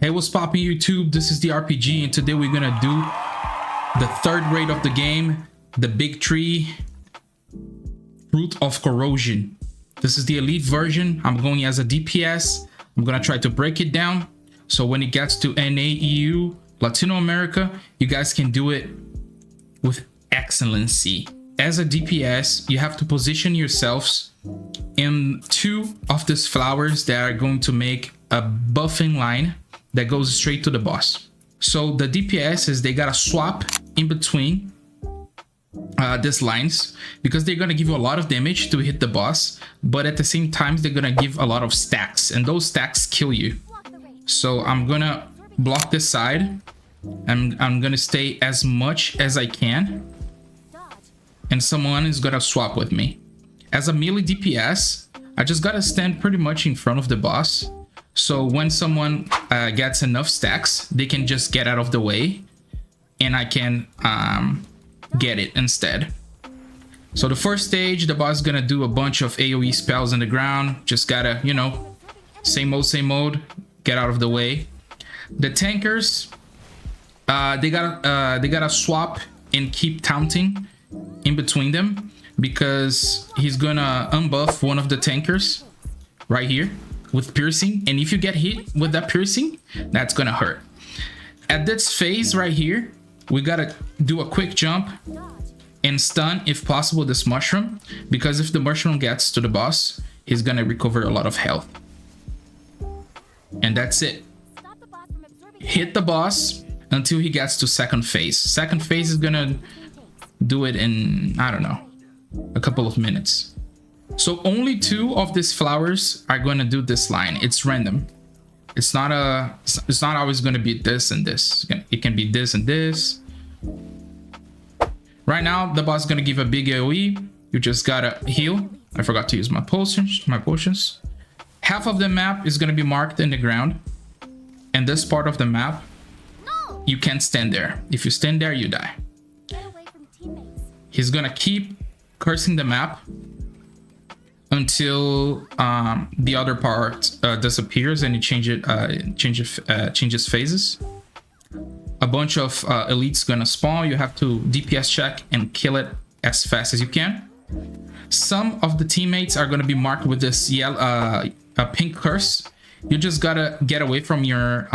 Hey, what's poppin' YouTube? This is the RPG, and today we're gonna do the third raid of the game, the big tree, Fruit of Corrosion. This is the elite version. I'm going as a DPS. I'm gonna try to break it down, so when it gets to NA, EU, Latino America, you guys can do it with excellency. As a DPS, you have to position yourselves in two of these flowers that are going to make a buffing line that goes straight to the boss. So the DPS they gotta swap in between these lines because they're gonna give you a lot of damage to hit the boss, but at the same time they're gonna give a lot of stacks, and those stacks kill you. So I'm gonna block this side. I'm gonna stay as much as I can, and someone is gonna swap with me. As a melee DPS, I just gotta stand pretty much in front of the boss. So when someone gets enough stacks, they can just get out of the way and I can get it instead. So the first stage, the boss is gonna do a bunch of AoE spells on the ground. Just gotta, you know, same mode, get out of the way. The tankers, they gotta swap and keep taunting in between them because he's gonna unbuff one of the tankers right here with piercing, and if you get hit with that piercing, that's gonna hurt. At this phase right here, we gotta do a quick jump and stun if possible this mushroom, because if the mushroom gets to the boss, he's gonna recover a lot of health. And that's it. Hit the boss until he gets to second phase. Second phase is gonna do it in, I don't know, a couple of minutes. So only two of these flowers are going to do this line. It's random. It's not always going to be this and this. It can be this and this. Right now, the boss is going to give a big AoE. You just gotta heal. I forgot to use my potions. Half of the map is going to be marked in the ground, and this part of the map, you can't stand there. If you stand there, you die. He's gonna keep cursing the map until the other part disappears and it changes phases. A bunch of elites gonna spawn. You have to DPS check and kill it as fast as you can. Some of the teammates are gonna be marked with this yellow, pink curse. You just gotta get away from your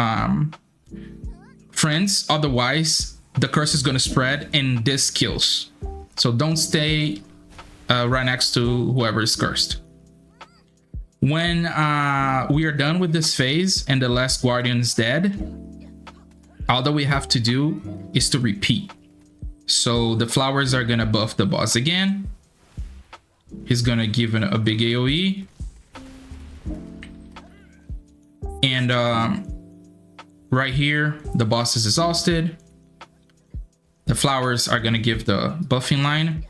friends, otherwise the curse is gonna spread and this kills. So don't stay right next to whoever is cursed. When we are done with this phase and the last guardian is dead, all that we have to do is to repeat. So the flowers are gonna buff the boss again. He's gonna give a big AoE. And right here, the boss is exhausted. The flowers are gonna give the buffing line.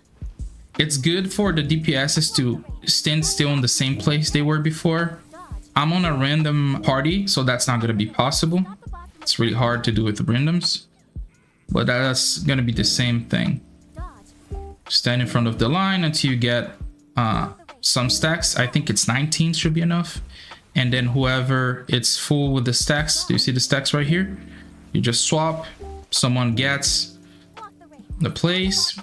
It's good for the DPSs to stand still in the same place they were before. I'm on a random party, so that's not gonna be possible. It's really hard to do with randoms, but that's gonna be the same thing. Stand in front of the line until you get some stacks. I think it's 19 should be enough. And then whoever it's full with the stacks, do you see the stacks right here? You just swap, someone gets the place.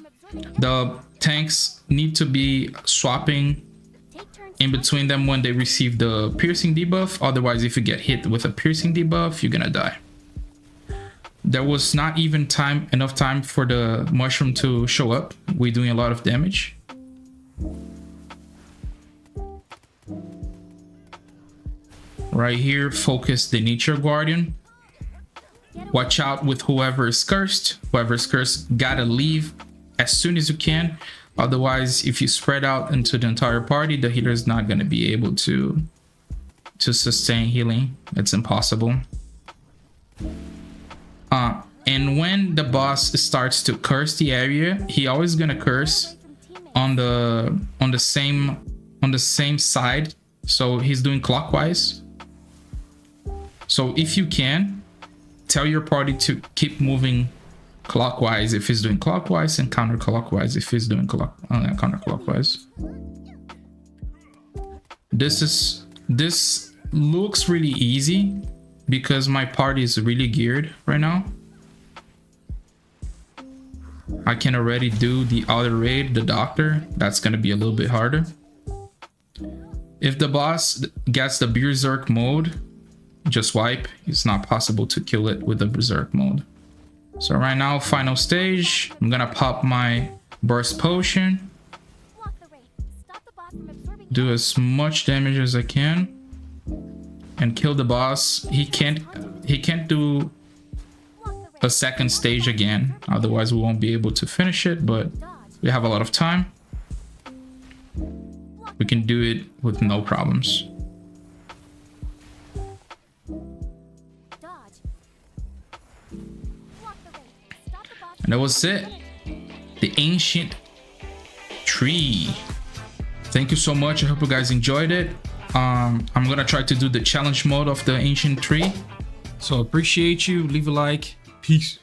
The tanks need to be swapping in between them when they receive the piercing debuff. Otherwise, if you get hit with a piercing debuff, you're gonna die. There was not even enough time for the mushroom to show up. We're doing a lot of damage. Right here, focus the nature guardian. Watch out with whoever is cursed. Whoever is cursed gotta leave as soon as you can. Otherwise, if you spread out into the entire party, the healer is not gonna be able to sustain healing. It's impossible. And when the boss starts to curse the area, he always gonna curse on the same side. So he's doing clockwise. So if you can, tell your party to keep moving clockwise if he's doing clockwise, and counterclockwise if he's doing counterclockwise. This looks really easy, because my party is really geared right now, I can already do the other raid, the doctor. That's gonna be a little bit harder. If the boss gets the berserk mode, just wipe. It's not possible to kill it with the berserk mode. So right now, final stage, I'm gonna pop my burst potion, do as much damage as I can, and kill the boss. He can't do a second stage again, otherwise we won't be able to finish it, but we have a lot of time. We can do it with no problems. And that was it. The ancient tree. Thank you so much. I hope you guys enjoyed it. I'm gonna try to do the challenge mode of the ancient tree. So appreciate you. Leave a like. Peace.